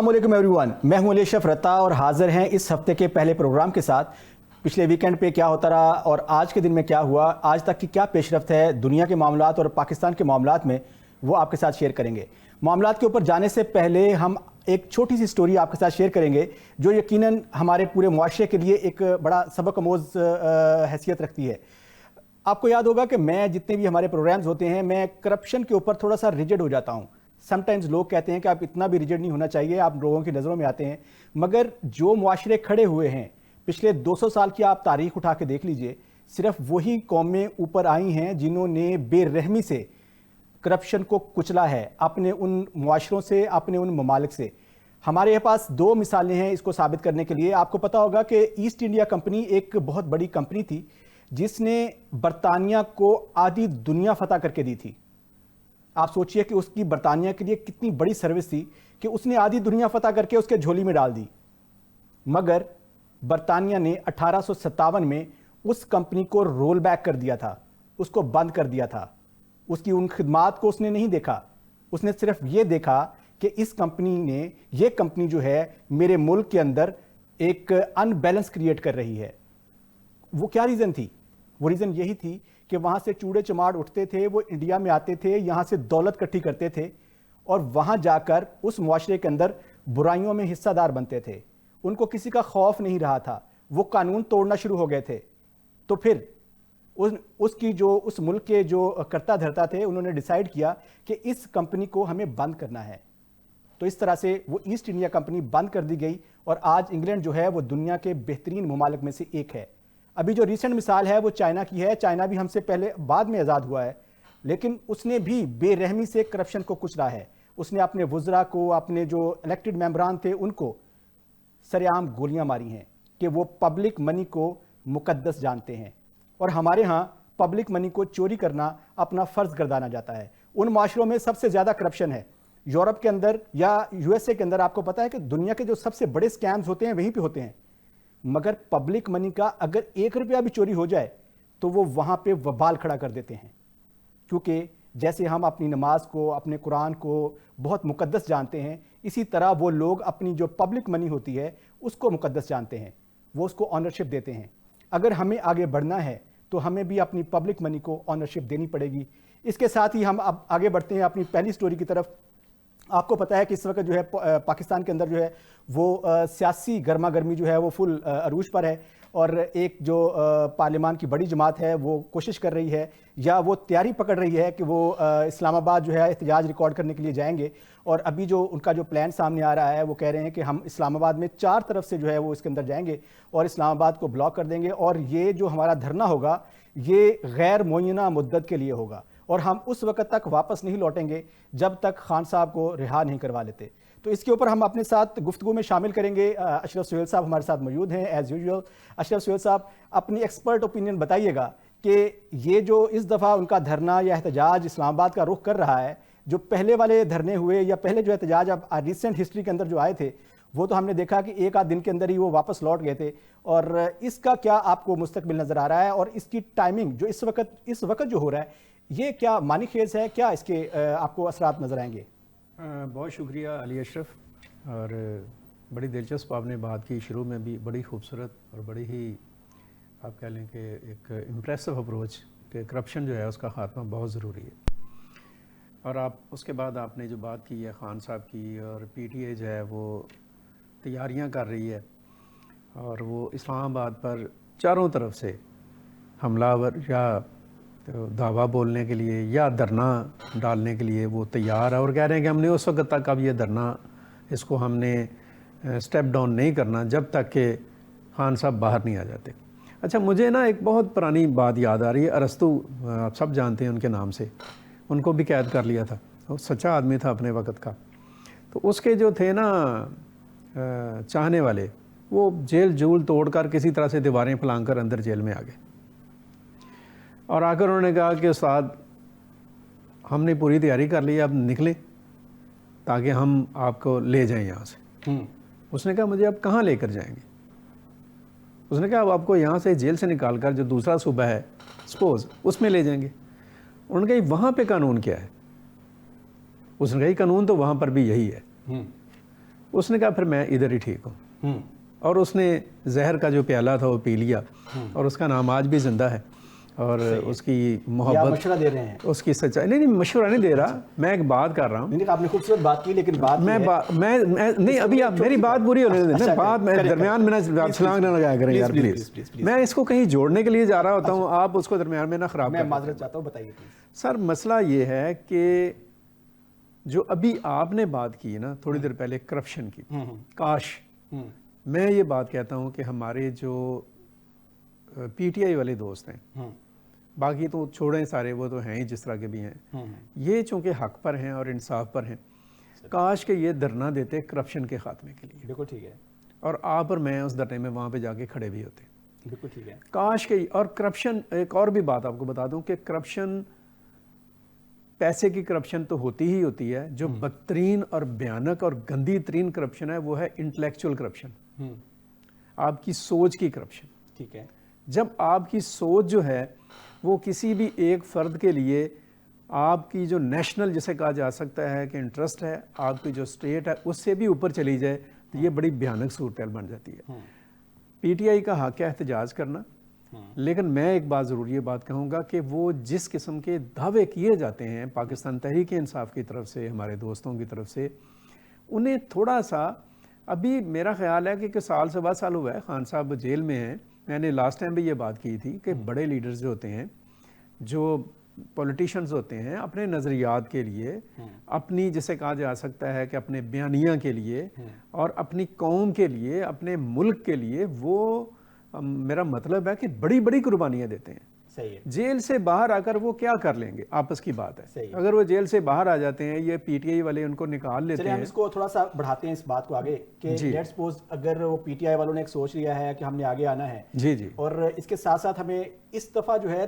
السلام علیکم every one, میں ہوں علی اشرف رتا اور حاضر ہیں اس ہفتے کے پہلے پروگرام کے ساتھ۔ پچھلے ویکینڈ پہ کیا ہوتا رہا اور آج کے دن میں کیا ہوا، آج تک کی کیا پیش رفت ہے دنیا کے معاملات اور پاکستان کے معاملات میں، وہ آپ کے ساتھ شیئر کریں گے۔ معاملات کے اوپر جانے سے پہلے ہم ایک چھوٹی سی سٹوری آپ کے ساتھ شیئر کریں گے جو یقیناً ہمارے پورے معاشرے کے لیے ایک بڑا سبق آموز حیثیت رکھتی ہے۔ آپ کو یاد ہوگا کہ میں جتنے بھی ہمارے پروگرامز ہوتے ہیں، میں کرپشن کے اوپر تھوڑا سا ریجڈ ہو جاتا ہوں۔ سم ٹائمز لوگ کہتے ہیں کہ آپ اتنا بھی ریجڈ نہیں ہونا چاہیے، آپ لوگوں کی نظروں میں آتے ہیں، مگر جو معاشرے کھڑے ہوئے ہیں پچھلے 200 سال کی آپ تاریخ اٹھا کے دیکھ لیجئے، صرف وہی قومیں اوپر آئی ہیں جنہوں نے بے رحمی سے کرپشن کو کچلا ہے، اپنے ان معاشروں سے، اپنے ان ممالک سے۔ ہمارے پاس دو مثالیں ہیں اس کو ثابت کرنے کے لیے۔ آپ کو پتا ہوگا کہ ایسٹ انڈیا کمپنی ایک بہت بڑی کمپنی تھی جس نے برطانیہ کو آدھی دنیا فتح کر کے دی تھی۔ آپ سوچئے کہ اس کی برطانیہ کے لیے کتنی بڑی سروس تھی کہ اس نے آدھی دنیا فتح کر کے اس کے جھولی میں ڈال دی، مگر برطانیہ نے 1857 میں اس کمپنی کو رول بیک کر دیا تھا، اس کو بند کر دیا تھا۔ اس کی ان خدمات کو اس نے نہیں دیکھا، اس نے صرف یہ دیکھا کہ اس کمپنی نے، یہ کمپنی جو ہے میرے ملک کے اندر ایک ان بیلنس کریٹ کر رہی ہے۔ وہ کیا ریزن تھی؟ وہ ریزن یہی تھی کہ وہاں سے چوڑے چماڑ اٹھتے تھے، وہ انڈیا میں آتے تھے، یہاں سے دولت کٹھی کرتے تھے اور وہاں جا کر اس معاشرے کے اندر برائیوں میں حصہ دار بنتے تھے۔ ان کو کسی کا خوف نہیں رہا تھا، وہ قانون توڑنا شروع ہو گئے تھے۔ تو پھر اس ملک کے جو کرتا دھرتا تھے، انہوں نے ڈیسائیڈ کیا کہ اس کمپنی کو ہمیں بند کرنا ہے۔ تو اس طرح سے وہ ایسٹ انڈیا کمپنی بند کر دی گئی اور آج انگلینڈ جو ہے وہ دنیا کے بہترین ممالک میں سے ایک ہے۔ ابھی جو ریسنٹ مثال ہے وہ چائنا کی ہے۔ چائنا بھی ہم سے پہلے بعد میں آزاد ہوا ہے، لیکن اس نے بھی بے رحمی سے کرپشن کو کچلا ہے۔ اس نے اپنے وزراء کو، اپنے جو الیکٹڈ ممبران تھے ان کو سر عام گولیاں ماری ہیں کہ وہ پبلک منی کو مقدس جانتے ہیں، اور ہمارے ہاں پبلک منی کو چوری کرنا اپنا فرض گردانا جاتا ہے۔ ان معاشروں میں سب سے زیادہ کرپشن ہے۔ یورپ کے اندر یا یو ایس اے کے اندر آپ کو پتا ہے کہ دنیا کے جو سب سے بڑے سکیمز ہوتے ہیں وہیں پہ ہوتے ہیں، مگر پبلک منی کا اگر 1 روپیہ بھی چوری ہو جائے تو وہ وہاں پہ وبال کھڑا کر دیتے ہیں، کیونکہ جیسے ہم اپنی نماز کو، اپنے قرآن کو بہت مقدس جانتے ہیں، اسی طرح وہ لوگ اپنی جو پبلک منی ہوتی ہے اس کو مقدس جانتے ہیں، وہ اس کو آنرشپ دیتے ہیں۔ اگر ہمیں آگے بڑھنا ہے تو ہمیں بھی اپنی پبلک منی کو آنرشپ دینی پڑے گی۔ اس کے ساتھ ہی ہم اب آگے بڑھتے ہیں اپنی پہلی سٹوری کی طرف۔ آپ کو پتا ہے کہ اس وقت جو ہے پاکستان کے اندر جو ہے وہ سیاسی گرما گرمی جو ہے وہ فل عروج پر ہے، اور ایک جو پارلیمان کی بڑی جماعت ہے وہ کوشش کر رہی ہے یا وہ تیاری پکڑ رہی ہے کہ وہ اسلام آباد جو ہے احتجاج ریکارڈ کرنے کے لیے جائیں گے، اور ابھی جو ان کا جو پلان سامنے آ رہا ہے وہ کہہ رہے ہیں کہ ہم اسلام آباد میں 4 طرف سے جو ہے وہ اس کے اندر جائیں گے اور اسلام آباد کو بلاک کر دیں گے، اور یہ جو ہمارا دھرنا ہوگا یہ غیر معینہ مدت کے لیے ہوگا، اور ہم اس وقت تک واپس نہیں لوٹیں گے جب تک خان صاحب کو رہا نہیں کروا لیتے۔ تو اس کے اوپر ہم اپنے ساتھ گفتگو میں شامل کریں گے۔ اشرف سہیل صاحب ہمارے ساتھ موجود ہیں ایز یوزول۔ اشرف سہیل صاحب، اپنی ایکسپرٹ اوپینین بتائیے گا کہ یہ جو اس دفعہ ان کا دھرنا یا احتجاج اسلام آباد کا رخ کر رہا ہے، جو پہلے والے دھرنے ہوئے یا پہلے جو احتجاج اب ریسنٹ ہسٹری کے اندر جو آئے تھے، وہ تو ہم نے دیکھا کہ 1 آدھ دن کے اندر ہی وہ واپس لوٹ گئے تھے، اور اس کا کیا آپ کو مستقبل نظر آ رہا ہے، اور اس کی ٹائمنگ جو اس وقت جو ہو رہا ہے یہ کیا معنی خیز ہے، کیا اس کے آپ کو اثرات نظر آئیں گے؟ بہت شکریہ علی اشرف، اور بڑی دلچسپ آپ نے بات کی، شروع میں بھی بڑی خوبصورت اور بڑی ہی آپ کہہ لیں کہ ایک امپریسو اپروچ کہ کرپشن جو ہے اس کا خاتمہ بہت ضروری ہے، اور اس کے بعد آپ نے جو بات کی ہے خان صاحب کی، اور پی ٹی اے جو ہے وہ تیاریاں کر رہی ہے اور وہ اسلام آباد پر چاروں طرف سے حملہ ور یا دعویٰ بولنے کے لیے یا دھرنا ڈالنے کے لیے وہ تیار ہے، اور کہہ رہے ہیں کہ ہم نے اس وقت تک اب یہ دھرنا اس کو ہم نے سٹیپ ڈاؤن نہیں کرنا جب تک کہ خان صاحب باہر نہیں آ جاتے۔ اچھا، مجھے نا ایک بہت پرانی بات یاد آ رہی ہے۔ ارسطو، آپ سب جانتے ہیں ان کے نام سے، ان کو بھی قید کر لیا تھا، وہ سچا آدمی تھا اپنے وقت کا۔ تو اس کے جو تھے نا چاہنے والے، وہ جیل جول توڑ کر کسی طرح سے دیواریں پھلانگ کر اندر جیل میں آ گئے، اور آ کر انہوں نے کہا کہ استاد ہم نے پوری تیاری کر لی، اب نکلیں تاکہ ہم آپ کو لے جائیں یہاں سے۔ اس نے کہا مجھے اب کہاں لے کر جائیں گے؟ اس نے کہا اب آپ کو یہاں سے جیل سے نکال کر جو دوسرا صوبہ ہے سپوز اس میں لے جائیں گے۔ انہوں نے کہا وہاں پہ قانون کیا ہے؟ اس نے کہا قانون تو وہاں پر بھی یہی ہے۔ اس نے کہا پھر میں ادھر ہی ٹھیک ہوں، اور اس نے زہر کا جو پیالہ تھا وہ پی لیا، اور اس کا نام آج بھی زندہ ہے، اور اس کی محبت، مشورہ دے رہے ہیں، اس کی سچائی، نہیں مشورہ نہیں دے رہا، میں ایک بات کر رہا ہوں. نہیں آپ نے خوبصورت بات کی، لیکن بات میں نہیں، ابھی آپ میری بات پوری ہونے دیں، بات میں درمیان میں نہ چھلانگ نہ لگایا کریں یار پلیز. میں اس کو کہیں جوڑنے کے لیے جا رہا ہوتا ہوں، آپ اس کو درمیان میں نہ خراب کریں. میں معذرت چاہتا ہوں، بتائیے پلیز. سر مسئلہ یہ ہے کہ جو ابھی آپ نے بات کی نا تھوڑی دیر پہلے کرپشن کی، کاش میں یہ بات کہتا ہوں کہ ہمارے جو پی ٹی آئی والے دوست ہیں، باقی تو چھوڑیں سارے، وہ تو ہیں ہی جس طرح کے بھی ہیں، یہ چونکہ حق پر ہیں اور انصاف پر ہیں، کاش کہ یہ دھرنا دیتے کرپشن کے خاتمے کے لیے. بالکل ٹھیک ہے. اور آپ اور میں اس دھرنے میں وہاں پہ جا کے کھڑے بھی ہوتے. بالکل ٹھیک ہے. کاش کہ، اور کرپشن، ایک اور بھی بات آپ کو بتا دوں کہ کرپشن، پیسے کی کرپشن تو ہوتی ہی ہوتی ہے، جو بدترین اور بھیانک اور گندی ترین کرپشن ہے وہ ہے انٹلیکچوئل کرپشن، آپ کی سوچ کی کرپشن. ٹھیک ہے. جب آپ کی سوچ جو ہے وہ کسی بھی ایک فرد کے لیے، آپ کی جو نیشنل جسے کہا جا سکتا ہے کہ انٹرسٹ ہے، آپ کی جو اسٹیٹ ہے اس سے بھی اوپر چلی جائے تو یہ بڑی بھیانک صورتحال بن جاتی ہے. پی ٹی آئی کا حق ہے احتجاج کرنا، لیکن میں ایک بات ضرور یہ بات کہوں گا کہ وہ جس قسم کے دعوے کیے جاتے ہیں پاکستان تحریک انصاف کی طرف سے، ہمارے دوستوں کی طرف سے، انہیں تھوڑا سا، ابھی میرا خیال ہے کہ سال سوا سال ہوا ہے خان صاحب جیل میں ہیں. میں نے لاسٹ ٹائم بھی یہ بات کی تھی کہ بڑے لیڈرز جو ہوتے ہیں، جو پولیٹیشنز ہوتے ہیں، اپنے نظریات کے لیے، اپنی جسے کہا جا سکتا ہے کہ اپنے بیانیہ کے لیے اور اپنی قوم کے لیے، اپنے ملک کے لیے، وہ میرا مطلب ہے کہ بڑی بڑی قربانیاں دیتے ہیں. صحیح ہے. جیل سے باہر آ کر وہ کیا کر لیں گے، آپس کی بات ہے. صحیح ہے. اگر وہ جیل سے باہر آ جاتے ہیں، یہ پی ٹی آئی والے ان کو نکال لیتے چلیے ہم ہیں. اس کو تھوڑا سا بڑھاتے ہیں اس بات کو آگے کہ لیٹ سپوز اگر وہ پی ٹی آئی والوں نے ایک سوچ لیا ہے کہ ہم نے آگے آنا ہے، جی جی، اور اس کے ساتھ ساتھ ہمیں اس دفعہ جو ہے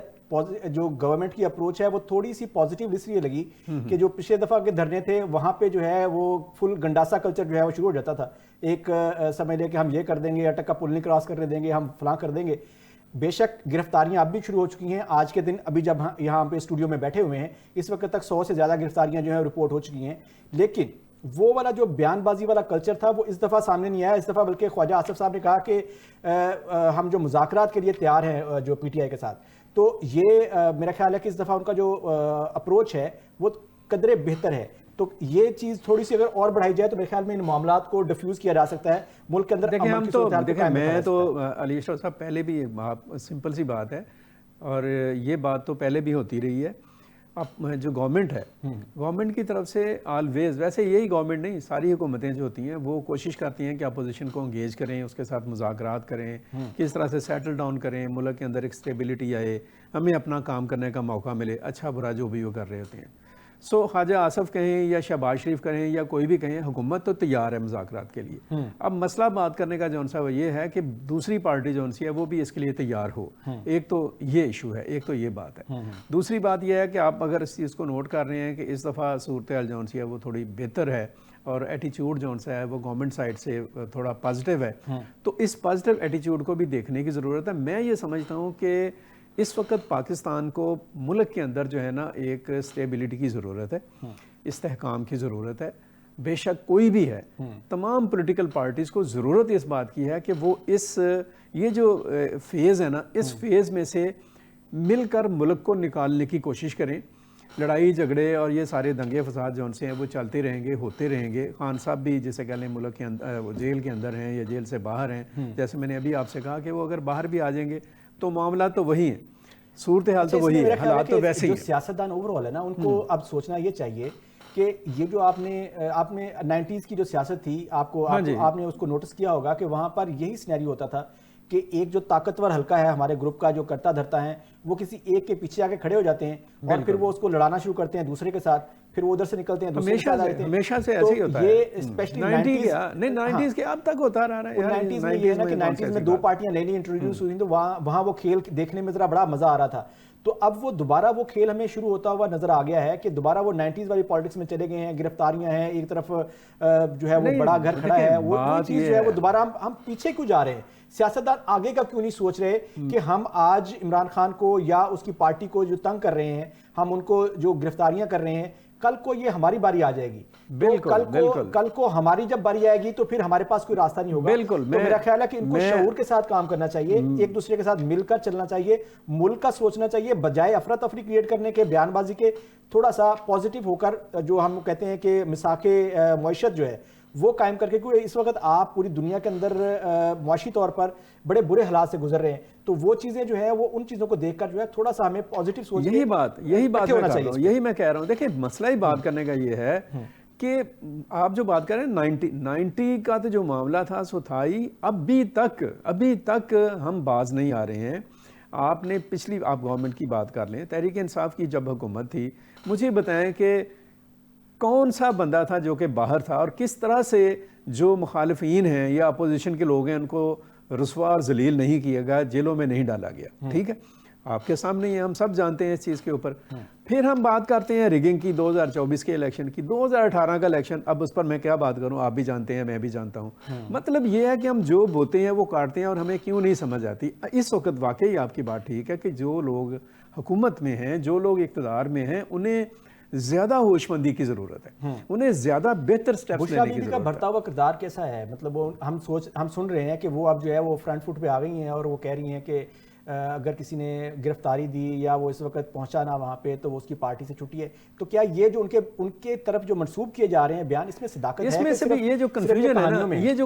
جو گورنمنٹ کی اپروچ ہے وہ تھوڑی سی پازیٹیو اس لیے لگی کہ جو پچھلے دفعہ کے دھرنے تھے وہاں پہ جو ہے وہ فل گنڈاسا کلچر جو ہے وہ شروع ہو جاتا تھا. ایک سمجھ لے کہ ہم یہ کر دیں گے، اٹک کا پل نہیں کراس کرنے دیں گے، ہم فلاں کر دیں گے. بے شک گرفتاریاں اب بھی شروع ہو چکی ہیں. آج کے دن ابھی جب یہاں پہ اسٹوڈیو میں بیٹھے ہوئے ہیں اس وقت تک 100 سے زیادہ گرفتاریاں جو ہیں رپورٹ ہو چکی ہیں، لیکن وہ والا جو بیان بازی والا کلچر تھا وہ اس دفعہ سامنے نہیں آیا. اس دفعہ بلکہ خواجہ آصف صاحب نے کہا کہ ہم جو مذاکرات کے لیے تیار ہیں جو پی ٹی آئی کے ساتھ، تو یہ میرا خیال ہے کہ اس دفعہ ان کا جو اپروچ ہے وہ قدرے بہتر ہے. تو یہ چیز تھوڑی سی اگر اور بڑھائی جائے تو میرے خیال میں ان معاملات کو ڈیفیوز کیا جا سکتا ہے ملک کے اندر. دیکھیں میں تو علی اشرف صاحب پہلے بھی سمپل سی بات ہے، اور یہ بات تو پہلے بھی ہوتی رہی ہے. اب جو گورنمنٹ ہے، گورنمنٹ کی طرف سے آلویز، ویسے یہی گورنمنٹ نہیں، ساری حکومتیں جو ہوتی ہیں وہ کوشش کرتی ہیں کہ اپوزیشن کو انگیج کریں، اس کے ساتھ مذاکرات کریں، کس طرح سے سیٹل ڈاؤن کریں، ملک کے اندر ایک اسٹیبلٹی آئے، ہمیں اپنا کام کرنے کا موقع ملے، اچھا برا جو بھی وہ کر رہے ہوتے ہیں. سو خواجہ آصف کہیں یا شہباز شریف کہیں یا کوئی بھی کہیں، حکومت تو تیار ہے مذاکرات کے لیے. اب مسئلہ بات کرنے کا جون سا وہ یہ ہے کہ دوسری پارٹی جون سی ہے وہ بھی اس کے لیے تیار ہو. ایک تو یہ ایشو ہے، ایک تو یہ بات ہے. دوسری بات یہ ہے کہ آپ اگر اس چیز کو نوٹ کر رہے ہیں کہ اس دفعہ صورتحال جون سی ہے وہ تھوڑی بہتر ہے، اور ایٹیچیوڈ جون سا ہے وہ گورنمنٹ سائڈ سے تھوڑا پازیٹیو ہے، تو اس پازیٹیو ایٹیچیوڈ کو بھی دیکھنے کی ضرورت ہے. میں یہ سمجھتا ہوں کہ اس وقت پاکستان کو ملک کے اندر جو ہے نا ایک اسٹیبلٹی کی ضرورت ہے، استحکام کی ضرورت ہے. بے شک کوئی بھی ہے، تمام پولیٹیکل پارٹیز کو ضرورت اس بات کی ہے کہ وہ یہ جو فیز ہے نا، اس فیز میں سے مل کر ملک کو نکالنے کی کوشش کریں. لڑائی جھگڑے اور یہ سارے دنگے فساد جو سے ہیں وہ چلتے رہیں گے، ہوتے رہیں گے. خان صاحب بھی جیسے کہہ لیں ملک کے اندر، جیل کے اندر ہیں یا جیل سے باہر ہیں. جیسے میں نے ابھی آپ سے کہا کہ وہ اگر باہر بھی آ جائیں گے تو معاملات تو وہی ہیں، صورتحال تو وہی ہے، حالات تو ویسے ہی ہیں. جو سیاستدان اوور آل ہے نا، ان کو اب سوچنا یہ چاہیے کہ یہ جو آپ نے 90s کی جو سیاست تھی، آپ نے اس کو نوٹس کیا ہوگا کہ وہاں پر یہی سینیریو ہوتا تھا کہ ایک جو طاقتور حلقہ ہے ہمارے گروپ کا، جو کرتا دھرتا ہے، وہ کسی ایک کے پیچھے آ کے کھڑے ہو جاتے ہیں اور پھر وہ اس کو لڑانا شروع کرتے ہیں دوسرے کے ساتھ، پھر وہ ادھر سے نکلتے ہیں دوسرے کے ساتھ آتے ہیں. ہمیشہ سے ایسے ہی ہوتا ہے. یہ اسپیشلی 90s کے اب تک ہوتا رہا ہے. 90s میں یہ ہے نا کہ 90s میں دو پارٹیاں نئی نئی انٹروڈیوس ہوئی تو وہاں وہ کھیل دیکھنے میں ذرا بڑا مزہ آ رہا تھا. تو اب وہ دوبارہ وہ کھیل ہمیں شروع ہوتا ہوا نظر آ گیا ہے کہ دوبارہ وہ 90s والی پالیٹکس میں چلے گئے ہیں. گرفتاریاں ہیں ایک طرف، جو ہے وہ بڑا گھر کھڑا ہے، وہ چیز جو ہے وہ دوبارہ ہم پیچھے کیوں جا رہے ہیں؟ سیاستدان آگے کا کیوں نہیں سوچ رہے کہ ہم آج عمران خان کو یا اس کی پارٹی کو جو تنگ کر رہے ہیں، ہم ان کو جو گرفتاریاں کر رہے ہیں، کل کو یہ ہماری باری آ جائے گی. بالکل کل کو ہماری جب باری آئے گی تو پھر ہمارے پاس کوئی راستہ نہیں ہوگا. بالکل. تو میرا خیال ہے کہ ان کو شعور کے ساتھ کام کرنا چاہیے, ایک دوسرے کے ساتھ مل کر چلنا چاہیے, ملک کا سوچنا چاہیے, بجائے افراتفری کریٹ کرنے کے, بیان بازی کے, تھوڑا سا پازیٹیو ہو کر جو ہم کہتے ہیں کہ مساق معیشت جو ہے وہ قائم کر کے, کیونکہ اس وقت آپ پوری دنیا کے اندر معاشی طور پر بڑے برے حالات سے گزر رہے ہیں, تو وہ چیزیں جو ہیں وہ ان چیزوں کو دیکھ کر جو ہے تھوڑا سا ہمیں پازیٹیو سوچ یہی بات میں کہہ رہا ہوں. دیکھیں مسئلہ ہی بات کرنے کا یہ ہے کہ آپ جو بات کر رہے ہیں 90 کا تو جو معاملہ تھا سو تھا ہی, ابھی تک ہم باز نہیں آ رہے ہیں. آپ نے پچھلی آپ گورنمنٹ کی بات کر لیں, تحریک انصاف کی جب حکومت تھی, مجھے بتائیں کہ کون سا بندہ تھا جو کہ باہر تھا, اور کس طرح سے جو مخالفین ہیں یا اپوزیشن کے لوگ ہیں ان کو رسوا اور ذلیل نہیں کیا گیا, جیلوں میں نہیں ڈالا گیا. ٹھیک ہے, آپ کے سامنے ہی ہم سب جانتے ہیں اس چیز کے اوپر. پھر ہم بات کرتے ہیں ریگنگ کی, 2024 کے الیکشن کی, 2018 کا الیکشن, اب اس پر میں کیا بات کروں, آپ بھی جانتے ہیں, میں بھی جانتا ہوں. مطلب یہ ہے کہ ہم جو بوتے ہیں وہ کاٹتے ہیں, اور ہمیں کیوں نہیں سمجھ آتی. اس وقت واقعی آپ کی بات ٹھیک ہے کہ جو لوگ حکومت میں ہیں, جو لوگ اقتدار میں ہیں, انہیں زیادہ ہوش مندی کی ضرورت ہے, انہیں زیادہ بہتر سٹیپس لینے کی ضرورت ہے. کا بڑھتا ہوا کردار کیسا ہے؟ مطلب ہم سن رہے ہیں کہ وہ اب جو ہے وہ فرنٹ فٹ پہ آ گئی ہیں, اور وہ کہہ رہی ہیں کہ اگر کسی نے گرفتاری دی یا وہ اس وقت پہنچا نہ وہاں پہ تو وہ اس کی پارٹی سے چھٹی ہے. تو کیا یہ جو ان کے طرف جو منسوب کیے جا رہے ہیں بیان, اس میں صداقت ہے؟ اس میں سے بھی یہ جو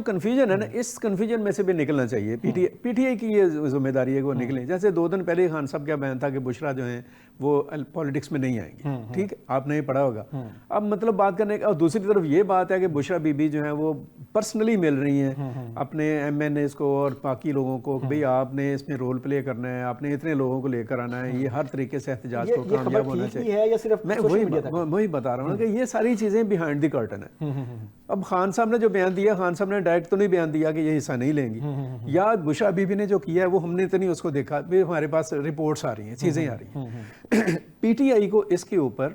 کنفیوژن ہے نا, اس کنفیوژن میں سے بھی نکلنا چاہیے. پی ٹی آئی کی یہ ذمہ داری ہے کہ وہ نکلیں. جیسے 2 دن پہلے خان صاحب کا بیان تھا کہ بشرا جو ہیں وہ پالیٹکس میں نہیں آئیں گی. ٹھیک ہے, آپ نے یہ پڑھا ہوگا. اب مطلب بات کرنے کا, اور دوسری طرف یہ بات ہے کہ بشرا بی بی جو ہیں وہ پرسنلی مل رہی ہیں اپنے ایم این ایز کو اور باقی لوگوں کو کہ بھئی آپ نے اس میں رول پلے کرنا ہے, آپ نے اتنے لوگوں کو لے کر آنا ہے, یہ ہر طریقے سے احتجاج کو کامیاب ہونا چاہیے. میں وہی بتا رہا ہوں کہ یہ ساری چیزیں بیہائنڈ دی کرٹن ہیں. اب خان صاحب نے جو بیان دیا, خان صاحب نے ڈائریکٹ تو نہیں بیان دیا کہ یہ حصہ نہیں لیں گی, یا بشرا بی بی نے جو کیا ہے وہ ہم نے تو نہیں اس کو دیکھا, ہمارے پاس رپورٹس آ رہی ہیں, چیزیں آ رہی ہیں. پی ٹی آئی کو اس کے اوپر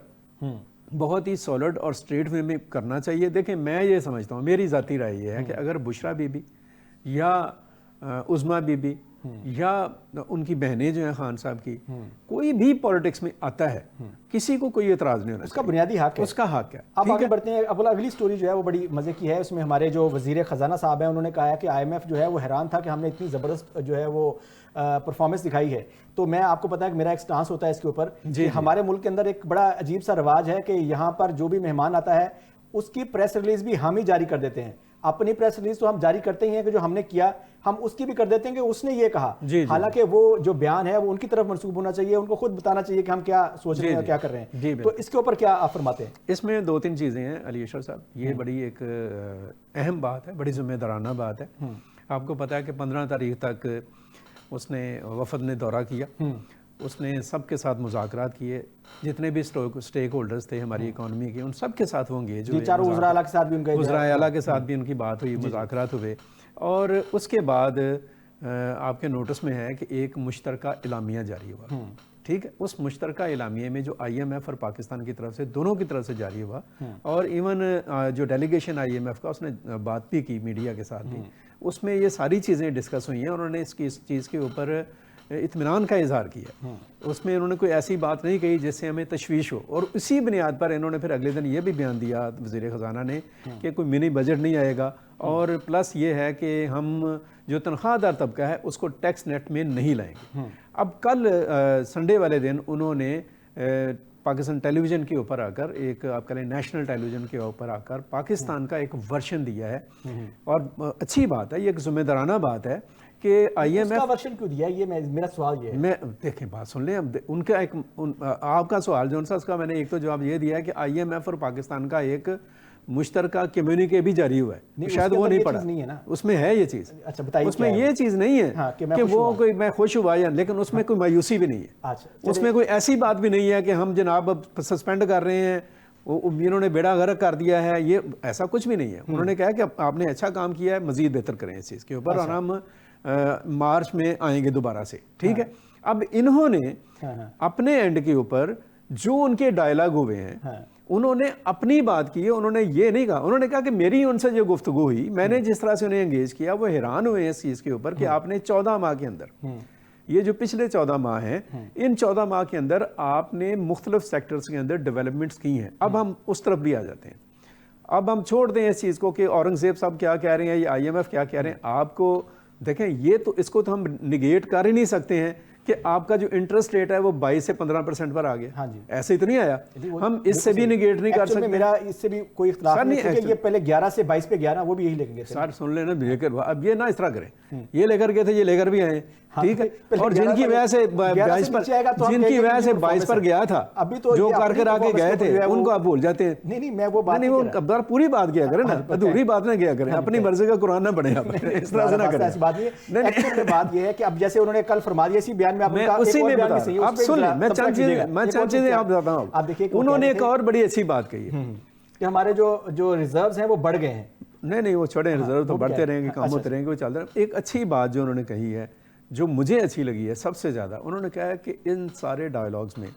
بہت ہی سالڈ اور اسٹریٹ وے میں کرنا چاہیے. دیکھیں میں یہ سمجھتا ہوں, میری ذاتی رائے یہ ہے کہ اگر بشرا بی بی یا عظمیٰ بی بی یا ان کی بہنیں جو ہیں خان صاحب کی, کوئی بھی پولیٹکس میں آتا ہے, کسی کو کوئی اعتراض نہیں ہونا, اس کا بنیادی حق ہے, اس کا حق ہے. اب آگے بڑھتے ہیں. اب اگلی سٹوری جو ہے وہ بڑی مزے کی ہے. اس میں ہمارے جو وزیر خزانہ صاحب ہیں انہوں نے کہا ہے کہ آئی ایم ایف جو ہے وہ حیران تھا کہ ہم نے اتنی زبردست جو ہے وہ پرفارمنس دکھائی ہے. تو میں آپ کو پتا ہے کہ میرا ایک سٹانس ہوتا ہے اس کے اوپر کہ ہمارے ملک کے اندر ایک بڑا عجیب سا رواج ہے کہ یہاں پر جو بھی مہمان آتا ہے اس کی پریس ریلیز بھی ہم ہی جاری کر دیتے ہیں. اپنی پریس ریلیز تو ہم جاری کرتے ہی ہیں کہ جو ہم نے کیا, ہم اس کی بھی کر دیتے ہیں کہ اس نے یہ کہا. حالانکہ وہ جو بیان ہے وہ ان کی طرف منسوب ہونا چاہیے, ان کو خود بتانا چاہیے کہ ہم کیا سوچ رہے ہیں اور کیا کر رہے ہیں. تو اس کے اوپر کیا آپ فرماتے ہیں؟ اس میں 2-3 چیزیں ہیں علی اشرف صاحب. یہ بڑی ایک اہم بات ہے, بڑی ذمہ دارانہ بات ہے. آپ کو پتا ہے کہ 15 تاریخ تک اس نے وفد نے دورہ کیا, اس نے سب کے ساتھ مذاکرات کیے, جتنے بھی سٹیک ہولڈرز تھے ہماری اکانومی کے, ان سب کے ساتھ وہ انگیج ہوئے. چاروں وزراء اعلیٰ کے ساتھ بھی وزراء اعلیٰ کے ساتھ بھی ان کی بات ہوئی, مذاکرات ہوئے. اور اس کے بعد آپ کے نوٹس میں ہے کہ ایک مشترکہ اعلامیہ جاری ہوا. ٹھیک ہے, اس مشترکہ اعلامیے میں جو آئی ایم ایف اور پاکستان کی طرف سے, دونوں کی طرف سے جاری ہوا, اور ایون جو ڈیلیگیشن آئی ایم ایف کا اس نے بات بھی کی میڈیا کے ساتھ بھی, اس میں یہ ساری چیزیں ڈسکس ہوئی ہیں. انہوں نے اس چیز کے اوپر اطمینان کا اظہار کیا. اس میں انہوں نے کوئی ایسی بات نہیں کہی جس سے ہمیں تشویش ہو, اور اسی بنیاد پر انہوں نے پھر اگلے دن یہ بھی بیان دیا وزیر خزانہ نے کہ کوئی منی بجٹ نہیں آئے گا, اور پلس یہ ہے کہ ہم جو تنخواہ دار طبقہ ہے اس کو ٹیکس نیٹ میں نہیں لائیں گے. اب کل سنڈے والے دن انہوں نے پاکستان ٹیلی ویژن کے اوپر آ کر, ایک آپ کہیں نیشنل ٹیلی ویژن کے اوپر آ کر پاکستان کا ایک ورژن دیا ہے, اور اچھی بات ہے, یہ ایک ذمہ دارانہ بات ہے کہ آئی ایم ایف کا ورژن کیوں دیا, یہ میرا سوال یہ ہے. میں دیکھیں بات سن لیں, اب ان کا ایک آپ کا سوال جو اس کا میں نے ایک تو جواب یہ دیا ہے کہ آئی ایم ایف اور پاکستان کا ایک مشترکہ کمیونیکے بھی جاری ہوا ہے, شاید وہ نہیں پڑھا, اس میں ہے یہ چیز. اچھا بتائیے. اس میں یہ چیز نہیں ہے کہ وہ کوئی میں خوش ہوا یا, لیکن اس میں کوئی مایوسی بھی نہیں ہے, اس میں کوئی ایسی بات بھی نہیں ہے کہ ہم جناب اب سسپینڈ کر رہے ہیں, انہوں نے بیڑا غرق کر دیا ہے, یہ ایسا کچھ بھی نہیں ہے. انہوں نے کہا کہ آپ نے اچھا کام کیا ہے, مزید بہتر کریں اس چیز کے اوپر, اور ہم مارچ میں آئیں گے دوبارہ سے. ٹھیک ہے, اب انہوں نے اپنے اینڈ کے اوپر جو ان کے ڈائلاگ ہوئے ہیں انہوں نے اپنی بات کی ہے. انہوں نے یہ نہیں کہا, انہوں نے کہا کہ میری ان سے جو گفتگو ہوئی, میں نے جس طرح سے انہیں انگیج کیا, وہ حیران ہوئے ہیں اس چیز کے اوپر کہ آپ نے 14 ماہ کے اندر یہ جو پچھلے 14 ماہ ہیں ان 14 ماہ کے اندر آپ نے مختلف سیکٹرز کے اندر ڈیولپمنٹس کی ہیں. اب ہم اس طرف بھی آ جاتے ہیں. اب ہم چھوڑ دیں اس چیز کو کہ اورنگزیب صاحب کیا کہہ رہے ہیں یا IMF کیا کہہ رہے ہیں. آپ کو دیکھیں یہ تو اس کو تو ہم نگیٹ کر ہی نہیں سکتے ہیں کہ آپ کا جو انٹرسٹ ریٹ ہے وہ 22 سے 15% پر آ گیا. ہاں جی ایسے ہی تو نہیں آیا. ہم اس سے بھی نگیٹ نہیں کر سکتے. میرا اس سے بھی کوئی اختلاف نہیں ہے کہ یہ پہلے 11 سے 22 پہ گیا نا, وہ بھی یہی لے کے گئے تھے. سر سن لینا لے کر, اب یہ نہ اس طرح کریں, یہ لے کر گئے تھے یہ لے کر بھی آئے, ٹھیک ہے. اور جن کی وجہ سے 22 پر گیا تھا, جو کر کر آگے گئے تھے ان کو آپ بھول جاتے ہیں. نہیں میں وہ بات نہیں, پوری بات کیا کریں نا, ادھوری بات نہ کیا کریں, اپنی مرضی کا قرآن نہ پڑھیں آپ, اس طرح سے نہ کریں. بات یہ ہے کہ اب جیسے انہوں نے کل فرما دیا اسی بیان میں, اسی میں آپ سن لیں, میں چند چیزیں آپ بتاتا ہوں. انہوں نے ایک اور بڑی اچھی بات کہی ہے کہ ہمارے جو ریزروز ہیں وہ بڑھ گئے ہیں. نہیں وہ چھوڑیں, ریزرو تو بڑھتے رہیں گے, کام ہوتے رہیں گے, وہ چلتے رہیں. ایک اچھی بات جو انہوں نے کہی ہے جو مجھے اچھی لگی ہے سب سے زیادہ, انہوں نے کہا ہے کہ ان سارے ڈائیلاگز میں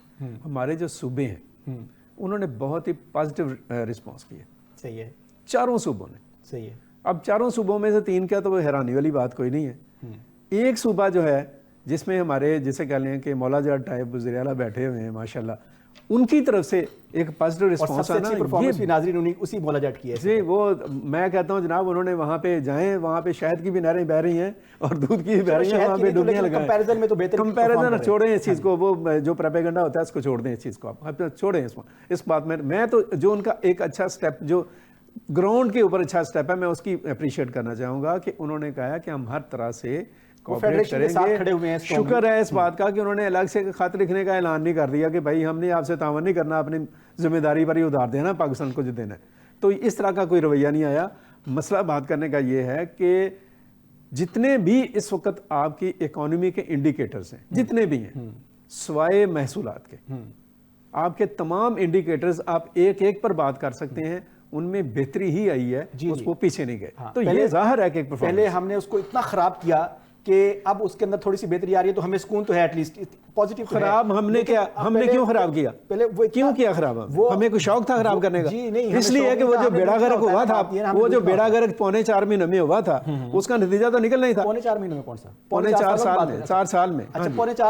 ہمارے جو صوبے ہیں انہوں نے بہت ہی پازیٹیو رسپانس کیا. صحیح ہے. چاروں صوبوں نے. صحیح ہے. اب چاروں صوبوں میں سے 3 کیا, تو وہ حیرانی والی بات کوئی نہیں ہے. ایک صوبہ جو ہے جس میں ہمارے جسے کہہ لیں کہ مولا جات ٹائپ وزیر اعلیٰ بیٹھے ہوئے ہیں ماشاءاللہ, ان کی طرف سے ایک پازیٹیو رسپانس ہے نا. پرفارمنس بھی ناظرین انہیں اسی مولا جات کی ہے. جی وہ میں کہتا ہوں جناب, انہوں نے وہاں پہ جائیں, وہاں پہ شہد کی بھی نہریں بہ رہی ہیں اور دودھ کی بھی بہ رہی ہیں, وہاں پہ ڈبلیاں لگائیں. کمپیریزن میں تو بہتر, کمپیریزن چھوڑیں اس چیز کو, وہ جو پروپیگنڈا ہوتا ہے اس کو چھوڑ دیں, اس چیز کو آپ چھوڑیں. اس بات میں تو جو ان کا ایک اچھا سٹیپ جو گراؤنڈ کے اوپر اچھا سٹیپ ہے میں اس کی اپریشیٹ کرنا چاہوں گا کہ انہوں نے کہا کہ ہم ہر طرح سے کوآپریٹ کریں گے. شکر ہے اس بات کا کہ انہوں نے الگ سے خط لکھنے کا اعلان نہیں کر دیا کہ بھائی ہم نے آپ سے تعاون نہیں کرنا, اپنی ذمہ داری پر ہی ادھار دینا پاکستان کو جو دینا ہے. تو اس طرح کا کوئی رویہ نہیں آیا. مسئلہ بات کرنے کا یہ ہے کہ جتنے بھی اس وقت آپ کی اکانومی کے انڈیکیٹرز ہیں, جتنے بھی ہیں سوائے محصولات کے, آپ کے تمام انڈیکیٹرز آپ ایک ایک پر بات کر سکتے ہیں, ان میں بہتری ہی آئی ہے, اس کو پیچھے نہیں گئے. تو یہ ظاہر ہے کہ پہلے ہم نے اس کو اتنا خراب کیا کہ اب اس کے اندر تھوڑی سی بہتری آ رہی ہے, تو ہمیں سکون تو ہے ایٹ لیسٹ. پازیٹیو خراب ہم نے کیا, ہم نے کیوں خراب کیا, پہلے وہ کیوں کیا خراب, ہمیں کوئی شوق تھا خراب کرنے کا؟ جی نہیں, اس لیے کہ وہ جو بیڑا غرق ہوا تھا, وہ جو بیڑا غرق 4.25 مہینے میں ہوا تھا, اس کا نتیجہ تو نکلنا ہی تھا. 4.25 مہینے میں کون سا, 4.25 سال میں, 4 سال میں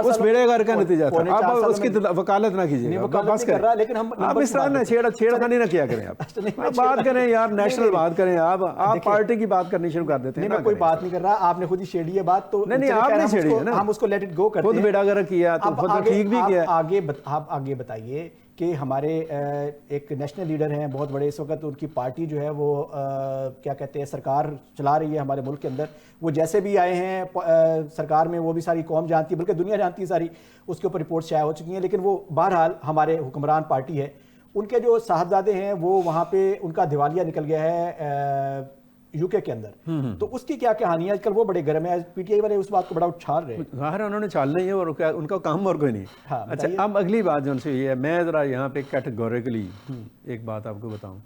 اس بیڑے غرق کا نتیجہ تھا. آپ اس کی وکالت نہ کیجیے, بس کریں, لیکن ہم آپ اس طرح چھیڑخانی نہ کیا کریں. آپ بات کریں یار, نیشنل بات کریں, آپ پارٹی کی بات کرنی شروع کر دیتے ہیں. میں کوئی بات نہیں کر رہا, آپ نے خود ہی چھیڑی ہے بات, تو نہیں آپ نے چھیڑی ہے نا, ہم اس کو لیٹ اٹ گو کرتے ہیں. خود بیڑا غرق کیا تو خود ٹھیک بھی کیا. آپ آگے بتائیے کہ ہمارے ایک نیشنل لیڈر ہیں بہت بڑے اس وقت, ان کی پارٹی جو ہے وہ کیا کہتے ہیں سرکار چلا رہی ہے ہمارے ملک کے اندر. وہ جیسے بھی آئے ہیں سرکار میں, وہ بھی ساری قوم جانتی ہے, بلکہ دنیا جانتی ہے ساری, اس کے اوپر رپورٹس شائع ہو چکی ہیں. لیکن وہ بہرحال ہمارے حکمران پارٹی ہے, ان کے جو صاحبزادے ہیں وہ وہاں پہ ان کا دیوالیہ نکل گیا ہے UK کے اندر. تو اس کی کیا کہانی ہے آج کل, وہ بڑے گرم ہے, PTI والے اس بات کو بڑا اچھال رہے ہیں. ظاہر انہوں نے چھالنا ہی ہے اور ان کا کام اور کوئی نہیں. اچھا اب اگلی بات جو ان سے یہ ہے, میں ذرا یہاں پہ کیٹیگوریکلی ایک بات آپ کو بتاؤں.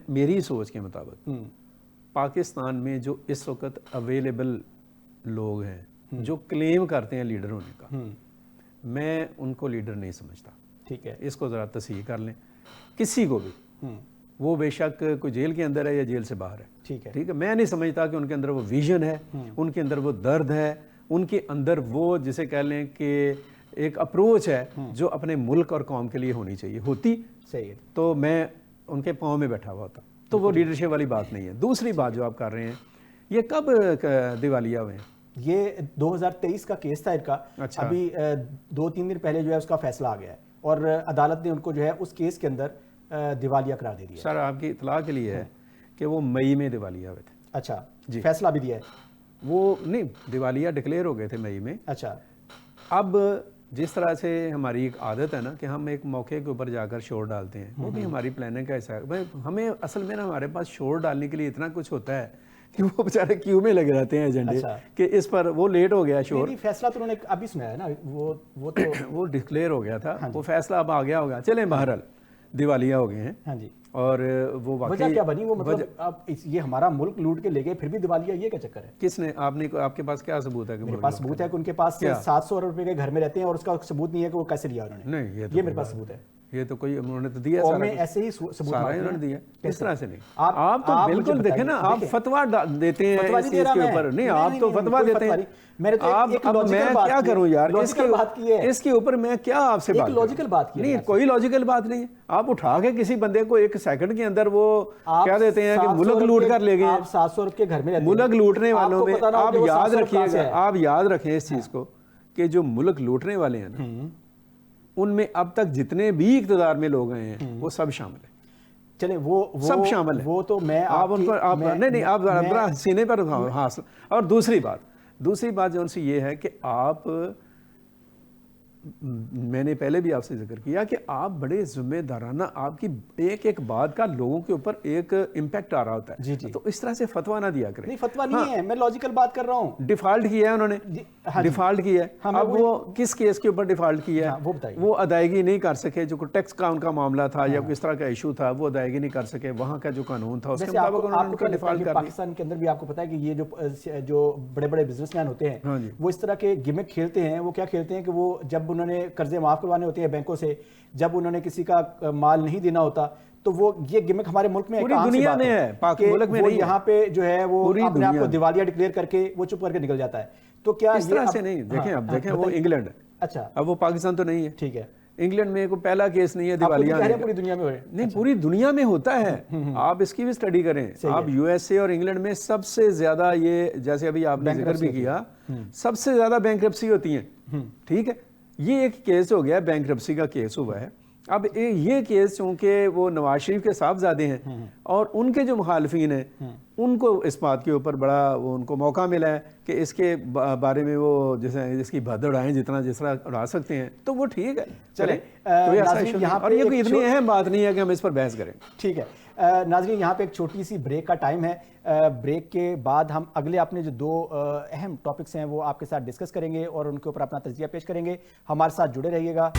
میری سوچ کے مطابق پاکستان میں جو اس وقت اویلیبل لوگ ہیں جو کلیم کرتے ہیں لیڈر ہونے کا, میں ان کو لیڈر نہیں سمجھتا. ٹھیک ہے, اس کو ذرا تصحیح کر لیں, کسی کو بھی, وہ بے شک کوئی جیل کے اندر ہے یا جیل سے باہر ہے, ٹھیک ہے, میں نہیں سمجھتا کہ ان کے اندر وہ ویژن ہے, ان کے اندر وہ درد ہے, ان کے اندر وہ جسے کہہ لیں کہ ایک اپروچ ہے جو اپنے ملک اور قوم کے لیے ہونی چاہیے. ہوتی صحیح ہے تو میں ان کے پاؤں میں بیٹھا ہوا ہوتا. تو وہ لیڈرشپ والی بات نہیں ہے. دوسری بات جو آپ کر رہے ہیں, یہ کب دیوالیہ ہوئے ہیں؟ یہ 2023 کا کیس تھا ان کا. ابھی 2-3 دن پہلے جو ہے اس کا فیصلہ آ گیا ہے, اور عدالت نے ان کو جو ہے اس کیس کے اندر دیوالیہ قرار دے دیا. سر آپ کی اطلاع کے لیے ہے کہ وہ مئی میں دیوالیہ ہوئے تھے. اچھا جی, فیصلہ بھی دیا ہے وہ, نہیں دیوالیہ ڈکلیئر ہو گئے تھے مئی میں. اچھا اب جس طرح سے ہماری ایک عادت ہے نا کہ ہم ایک موقع کے اوپر جا کر شور ڈالتے ہیں, وہ بھی ہماری پلاننگ کا حصہ ہے. ہمیں اصل میں نا ہمارے پاس شور ڈالنے کے لیے اتنا کچھ ہوتا ہے کہ وہ بیچارے کیو میں لگے رہتے ہیں ایجنڈے کہ اس پر وہ لیٹ ہو گیا شور. فیصلہ تو انہوں نے ابھی سنایا ہے نا, وہ تو وہ ڈکلیئر ہو گیا تھا, وہ فیصلہ اب آ گیا ہوگا. چلیں بہرحال دیوالیہ ہو گئے ہیں. ہاں جی, اور وہ وجہ کیا بنی, وہ مطلب اب یہ ہمارا ملک لوٹ کے لے گئے پھر بھی دیوالیہ, یہ کیا چکر ہے؟ کس نے, آپ کے پاس کیا ثبوت ہے؟ میرے پاس ثبوت ہے کہ ان کے پاس 700 روپے کے گھر میں رہتے ہیں اور اس کا ثبوت نہیں ہے کہ وہ کیسے لیا انہوں نے. نہیں, یہ میرے پاس ثبوت ہے. یہ تو کوئی انہوں نے تو دیا قومیں ایسے ہی ثبوت سارا مانگتی انہوں نے ہیں۔ دیا، اس طرح سے نہیں۔ آپ تو مجھے بالکل بتائیے، دیکھیں نا، آپ دیکھیں، فتویٰ دیتے ہیں فتویٰ اس نہیں دے چیز رہا کے میں۔ اوپر، نہیں آپ تو فتویٰ کوئی دیتے فتویٰ ہیں۔ نہیں۔ میں نے تو ایک اب لاجیکل میں بات کیا کی ہے، کروں یار، لاجیکل بات کی ہے، اس کے اوپر میں کیا آپ سے بات کروں؟ لاجیکل بات کی ہے نہیں، کوئی لاجیکل بات نہیں ہے۔ آپ اٹھا کے کسی بندے کو ایک سیکنڈ کے اندر وہ کیا دیتے ہیں کہ ملک لوٹ کر لے گئے ہیں۔ آپ 700 روپے کے گھر میں رہتے ہیں، ملک لوٹنے والوں میں آپ یاد رکھیے گا، گا، آپ یاد رکھیں اس چیز کو کہ جو ملک لوٹنے والے ہیں نا، ان میں اب تک جتنے بھی اقتدار میں لوگ آئے ہیں وہ سب شامل ہیں۔ چلیں وہ سب شامل ہیں۔ وہ تو میں آپ ان پر نہیں آپ ذرا سینے پر حاصل۔ اور دوسری بات جو ان سے یہ ہے کہ آپ، میں نے پہلے بھی آپ سے ذکر کیا کہ آپ بڑے ذمہ دارانہ، آپ کی ایک ایک بات کا لوگوں کے اوپر ایک امپیکٹ آ رہا ہوتا ہے، تو اس طرح سے فتویٰ نہ دیا کریں۔ نہیں فتویٰ نہیں ہے، میں لاجیکل بات کر رہا ہوں۔ ڈیفالٹ کیا ہے انہوں نے، ڈیفالٹ کیا ہے۔ اب وہ کس کیس کے اوپر ڈیفالٹ کیا ہے؟ وہ ادائیگی نہیں کر سکے، جو ٹیکس کا ان کا معاملہ تھا یا کس طرح کا ایشو تھا، وہ ادائیگی نہیں کر سکے، وہاں کا جو قانون تھا اس کے مطابق انہوں نے ان کو ڈیفالٹ کر دیا۔ پاکستان کے اندر بھی آپ کو پتا ہے کہ یہ جو بڑے بڑے بزنس مین ہوتے ہیں وہ اس طرح کے گمک کھیلتے ہیں۔ وہ کیا کھیلتے ہیں کہ وہ جب انہوں نے قرضے معاف کروانے ہوتے ہیں بینکوں سے، جب انہوں نے کسی کا مال نہیں دینا ہوتا، تو وہ یہ گمک ہمارے ملک میں پوری دنیا میں ہے، پاک ملک میں نہیں ہے۔ یہاں پہ جو ہے وہ اپنے آپ کو دیوالیہ ڈکلیئر کر کے وہ چپ کر کے نکل جاتا ہے۔ تو کیا اس طرح سے نہیں، دیکھیں اب دیکھیں وہ انگلینڈ ہے، اچھا اب وہ پاکستان تو نہیں ہے، ٹھیک ہے، انگلینڈ میں کوئی پہلا کیس نہیں ہے دیوالیہ پوری دنیا میں نہیں، پوری دنیا میں ہوتا ہے۔ آپ اس کی بھی سٹڈی کریں، آپ یو ایس اے اور انگلینڈ میں سب سے زیادہ یہ، جیسے ابھی آپ نے ذکر بھی کیا، سب سے زیادہ بینکرپسی ہوتی ہیں، ٹھیک ہے۔ یہ ایک کیس ہو گیا، بینکرپسی کا کیس ہوا ہے۔ اب یہ کیس چونکہ وہ نواز شریف کے صاحبزادے ہیں اور ان کے جو مخالفین ہیں ان کو اس بات کے اوپر بڑا ان کو موقع ملا ہے کہ اس کے بارے میں وہ جیسے جس کی بھد اڑائیں جس طرح اڑا سکتے ہیں، تو وہ ٹھیک ہے، چلیں کوئی ایسا ایشو نہیں، اور یہ کوئی اتنی اہم بات نہیں ہے کہ ہم اس پر بحث کریں۔ ٹھیک ہے ناظرین، یہاں پہ ایک چھوٹی سی بریک کا ٹائم ہے۔ بریک کے بعد ہم اگلے اپنے جو 2 اہم ٹاپکس ہیں وہ آپ کے ساتھ ڈسکس کریں گے اور ان کے اوپر اپنا تجزیہ پیش کریں گے۔ ہمارے ساتھ جڑے رہیے گا۔